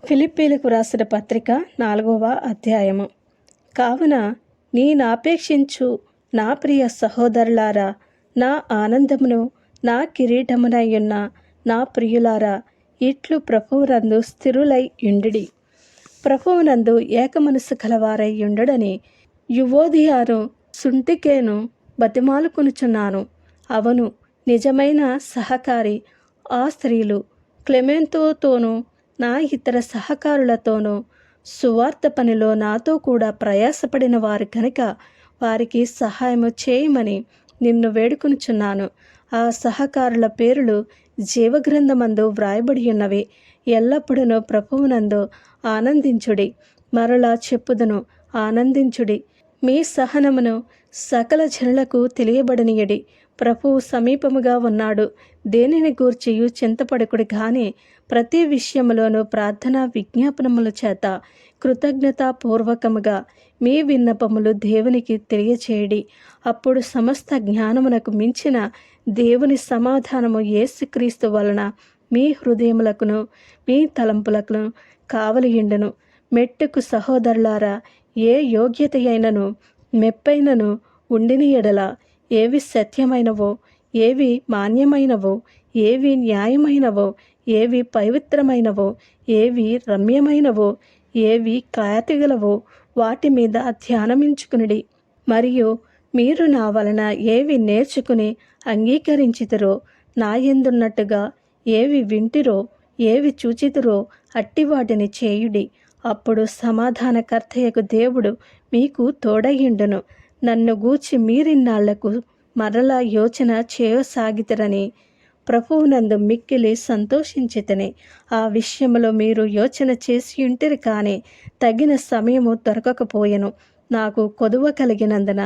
ఫిలిప్పీలకు రాసిన పత్రిక 4వ అధ్యాయము. కావున నేనాపేక్షించు నా ప్రియ సహోదరులారా, నా ఆనందమును నా కిరీటమునయున్న నా ప్రియులారా, ఇట్లు ప్రభువునందు స్థిరులై యుండుడి. ప్రభువునందు ఏకమనసు కలవారై యుండుడని యువోదియాను సుంటికేను బతిమాలుకొనుచున్నాను. అవను నిజమైన సహకారి. ఆ స్త్రీలు క్లెమెంతోతోనూ నా ఇతర సహకారులతోనూ సువార్త పనిలో నాతో కూడా ప్రయాసపడిన వారు కనుక వారికి సహాయము చేయమని నిన్ను వేడుకొనుచున్నాను. ఆ సహకారుల పేర్లు జీవగ్రంథమందు వ్రాయబడి ఉన్నవి. ఎల్లప్పుడూ ప్రభువునందు ఆనందించుడి. మరలా చెప్పుదును, ఆనందించుడి. మీ సహనమును సకల జనులకు తెలియబడనీయుడి. ప్రభువు సమీపముగా ఉన్నాడు. దేనిని గూర్చియు చింతపడకుడి గాని ప్రతి విషయములోనూ ప్రార్థన విజ్ఞాపనముల చేత కృతజ్ఞతాపూర్వకముగా మీ విన్నపములు దేవునికి తెలియచేయడి. అప్పుడు సమస్త జ్ఞానమునకు మించిన దేవుని సమాధానము యేసుక్రీస్తు వలన మీ హృదయములకును మీ తలంపులకును కావలియుండును. మెట్టుకు సహోదరులారా, ఏ యోగ్యత అయినను మెప్పైనను ఉండిన ఎడల, ఏవి సత్యమైనవో, ఏవి మాన్యమైనవో, ఏవి న్యాయమైనవో, ఏవి పవిత్రమైనవో, ఏవి రమ్యమైనవో, ఏవి ఖ్యాతిగలవో వాటి మీద ధ్యానమించుకునుడి. మరియు మీరు నా వలన ఏవి నేర్చుకుని అంగీకరించితిరో, నా యందున్నట్టుగా ఏవి వింటిరో, ఏవి చూచితిరో అట్టి వాటిని చేయుడి. అప్పుడు సమాధానకర్తయగు దేవుడు మీకు తోడయుండును. నన్ను గూర్చి మీరిన్నాళ్లకు మరలా యోచన చేయసాగితిరని ప్రభువునందు మిక్కిలి సంతోషించితిని. ఆ విషయంలో మీరు యోచన చేసి ఉంటిరి కానీ తగిన సమయము దొరకకపోయెను. నాకు కొదువ కలిగినందున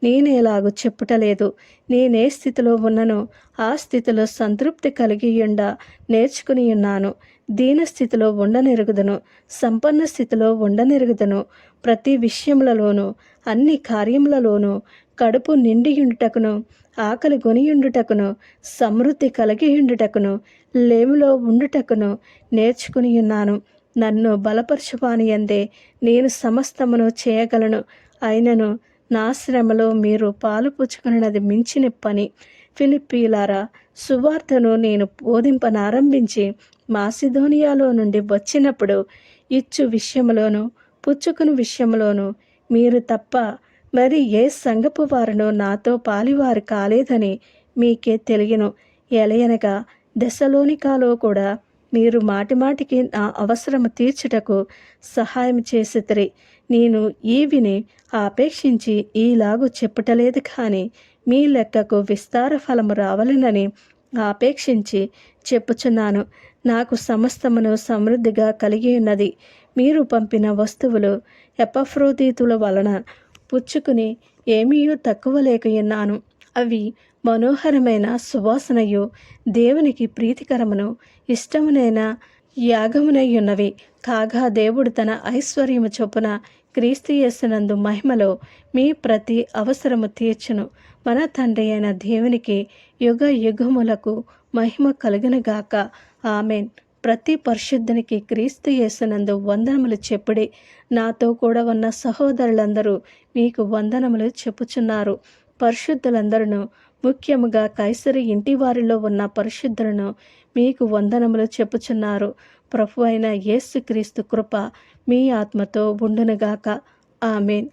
నేనేలాగు చెప్పుటలేదు. నేనే స్థితిలో ఉన్ననో ఆ స్థితిలో సంతృప్తి కలిగియుండ నేర్చుకుని ఉన్నాను. దీన స్థితిలో ఉండనెరుగుదును, సంపన్న స్థితిలో ఉండనెరుగుదును. ప్రతి విషయములలోనూ అన్ని కార్యములలోనూ కడుపు నిండియుండుటకును, ఆకలి గొనియుండుటకును, సమృద్ధి కలిగియుండుటకును, లేమిలో ఉండుటకును నేర్చుకుని ఉన్నాను. నన్ను బలపరచువానియందే నేను సమస్తమును చేయగలను. అయినను నా శ్రమలో మీరు పాలు పుచ్చుకున్నది మించిన పని. ఫిలిప్పీలారా, సువార్తను నేను బోధింపనారంభించి మాసిదోనియాలో నుండి వచ్చినప్పుడు ఇచ్చు విషయములోను పుచ్చుకుని విషయంలోను మీరు తప్ప మరి ఏ సంఘపు వారును నాతో పాలివారు కాలేదని మీకే తెలియను. ఎలయనగా దెసలోనికాలో కూడా మీరు మాటిమాటికి నా అవసరము తీర్చుటకు సహాయం చేసితిరి. నేను ఈవిని ఆపేక్షించి ఈలాగు చెప్పుటలేదు కానీ మీ లెక్కకు విస్తార ఫలము రావాలనని ఆపేక్షించి చెప్పుచున్నాను. నాకు సమస్తమును సమృద్ధిగా కలిగి ఉన్నది. మీరు పంపిన వస్తువులు ఎపఫ్రోదీతుల వలన పుచ్చుకుని ఏమీ తక్కువ లేకయున్నాను. అవి మనోహరమైన సువాసనయు దేవునికి ప్రీతికరమును ఇష్టమునైన యాగమునై ఉన్నవి. కాగా దేవుడు తన ఐశ్వర్యము చొప్పున క్రీస్తు యేసునందు మహిమలో మీ ప్రతి అవసరము తీర్చును. మన తండ్రి అయిన దేవునికి యుగ యుగములకు మహిమ కలుగునుగాక. ఆమెన్. ప్రతి పరిశుద్ధునికి క్రీస్తు యేసునందు వందనములు చెప్పుడి. నాతో కూడా ఉన్న సహోదరులందరూ మీకు వందనములు చెప్పుచున్నారు. పరిశుద్ధులందరూ, ముఖ్యముగా కైసరి ఇంటి వారిలో ఉన్న పరిశుద్ధులను మీకు వందనములు చెప్పుచున్నారు. ప్రభు అయిన యేసుక్రీస్తు కృప మీ ఆత్మతో ఉండునుగాక. ఆమెన్.